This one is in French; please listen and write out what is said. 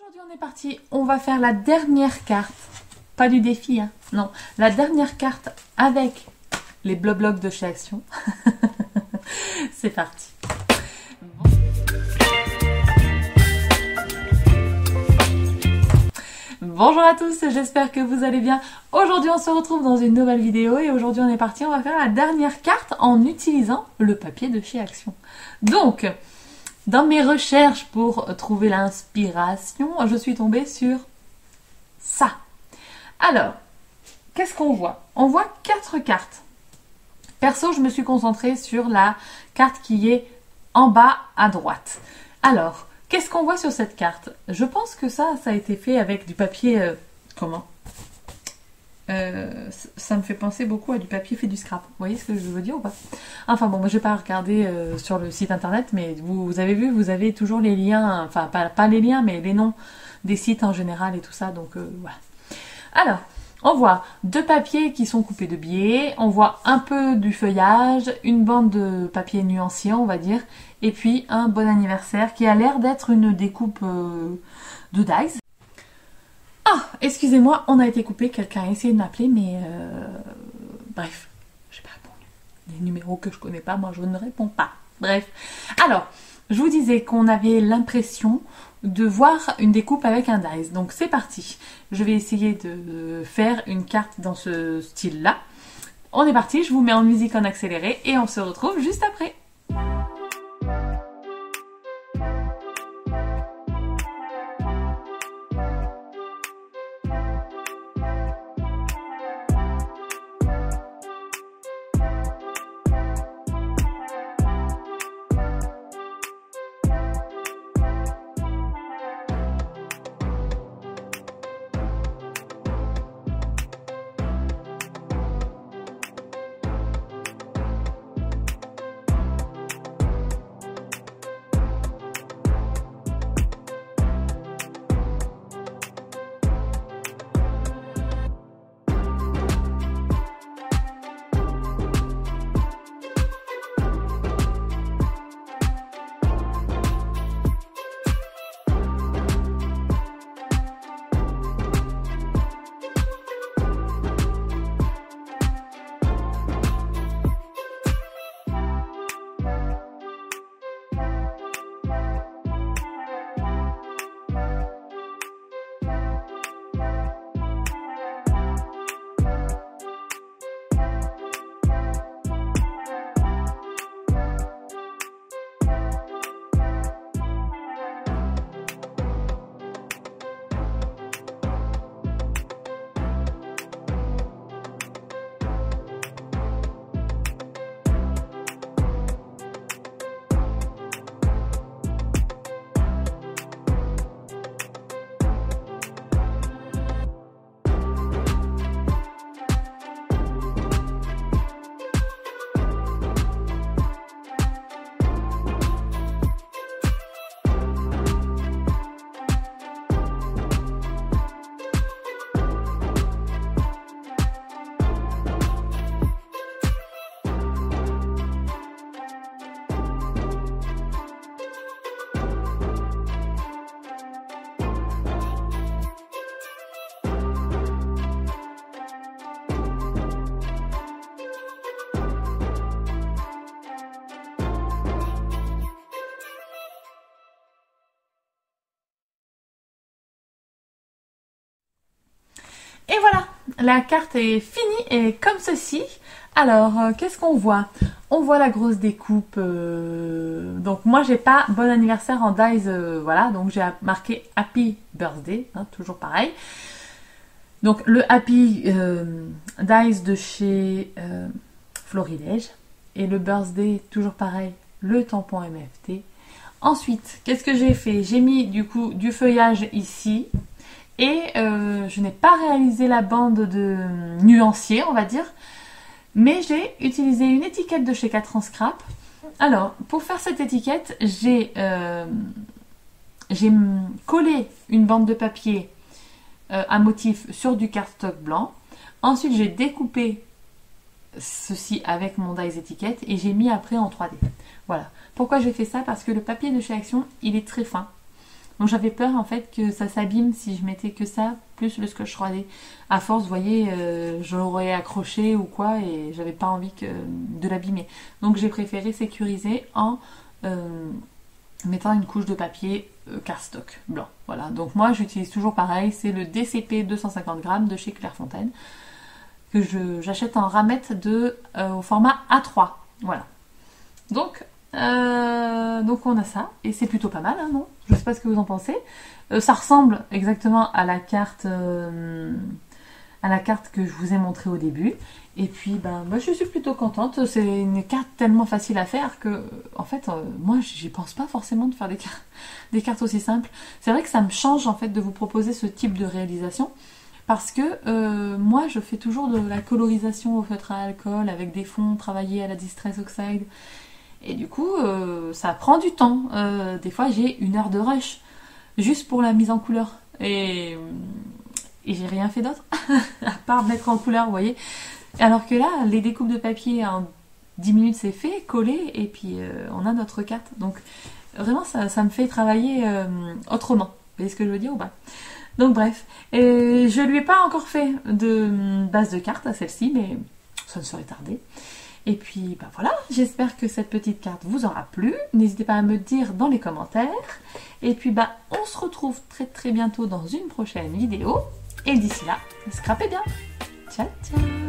Aujourd'hui on est parti, on va faire la dernière carte, pas du défi, hein, non, la dernière carte avec les blocs de chez Action. C'est parti. Bonjour à tous, j'espère que vous allez bien. Aujourd'hui on se retrouve dans une nouvelle vidéo et aujourd'hui on est parti, on va faire la dernière carte en utilisant le papier de chez Action. Donc, dans mes recherches pour trouver l'inspiration, je suis tombée sur ça. Alors, qu'est-ce qu'on voit? On voit 4 cartes. Perso, je me suis concentrée sur la carte qui est en bas à droite. Alors, qu'est-ce qu'on voit sur cette carte? Je pense que ça a été fait avec du papier... comment ça me fait penser beaucoup à du papier fait du scrap. Vous voyez ce que je veux dire ou pas? Enfin bon, moi je n'ai pas regardé sur le site internet, mais vous avez vu, vous avez toujours les liens, enfin pas les liens, mais les noms des sites en général et tout ça, donc voilà. Alors, on voit 2 papiers qui sont coupés de biais, on voit un peu du feuillage, une bande de papier nuancier, on va dire, et puis un bon anniversaire qui a l'air d'être une découpe de dies. Ah, excusez-moi, on a été coupé, quelqu'un a essayé de m'appeler, mais bref, je n'ai pas répondu. Les numéros que je connais pas, moi je ne réponds pas. Bref, alors, je vous disais qu'on avait l'impression de voir une découpe avec un dies. Donc c'est parti. Je vais essayer de faire une carte dans ce style-là. On est parti, je vous mets en musique en accéléré et on se retrouve juste après. Et voilà, la carte est finie et comme ceci. Alors, qu'est-ce qu'on voit? On voit la grosse découpe. Donc moi, j'ai pas bon anniversaire en dies, voilà. Donc j'ai marqué Happy Birthday, hein, toujours pareil. Donc le Happy dies de chez Florilège. Et le Birthday, toujours pareil, le tampon MFT. Ensuite, qu'est-ce que j'ai fait? J'ai mis du coup du feuillage ici. Et je n'ai pas réalisé la bande de nuancier, on va dire. Mais j'ai utilisé une étiquette de chez 4 ans Scrap. Alors, pour faire cette étiquette, j'ai collé une bande de papier à motif sur du cardstock blanc. Ensuite, j'ai découpé ceci avec mon dies étiquette et j'ai mis après en 3D. Voilà. Pourquoi j'ai fait ça? Parce que le papier de chez Action, il est très fin. Donc j'avais peur en fait que ça s'abîme si je mettais que ça, plus le scotch 3D. À force, vous voyez, je l'aurais accroché ou quoi et j'avais pas envie de l'abîmer. Donc j'ai préféré sécuriser en mettant une couche de papier cardstock blanc. Voilà, donc moi j'utilise toujours pareil, c'est le DCP 250 grammes de chez Clairefontaine que j'achète en ramette au format A3. Voilà. Donc on a ça et c'est plutôt pas mal, hein, non? Je sais pas ce que vous en pensez. Ça ressemble exactement à la carte que je vous ai montrée au début. Et puis, moi, je suis plutôt contente. C'est une carte tellement facile à faire que, en fait, moi, j'y pense pas forcément de faire des cartes aussi simples. C'est vrai que ça me change, en fait, de vous proposer ce type de réalisation. Parce que moi, je fais toujours de la colorisation au feutre à alcool avec des fonds travaillés à la Distress Oxide. Et du coup, ça prend du temps. Des fois, j'ai 1 heure de rush juste pour la mise en couleur. Et j'ai rien fait d'autre, à part mettre en couleur, vous voyez. Alors que là, les découpes de papier en 10 minutes, c'est fait, collé, et puis on a notre carte. Donc, vraiment, ça me fait travailler autrement. Vous voyez ce que je veux dire ou pas? Donc, bref. Et je lui ai pas encore fait de base de carte à celle-ci, mais ça ne serait tardé. Et puis, voilà, j'espère que cette petite carte vous aura plu. N'hésitez pas à me dire dans les commentaires. Et puis, on se retrouve très très bientôt dans une prochaine vidéo. Et d'ici là, scrapez bien. Ciao, ciao.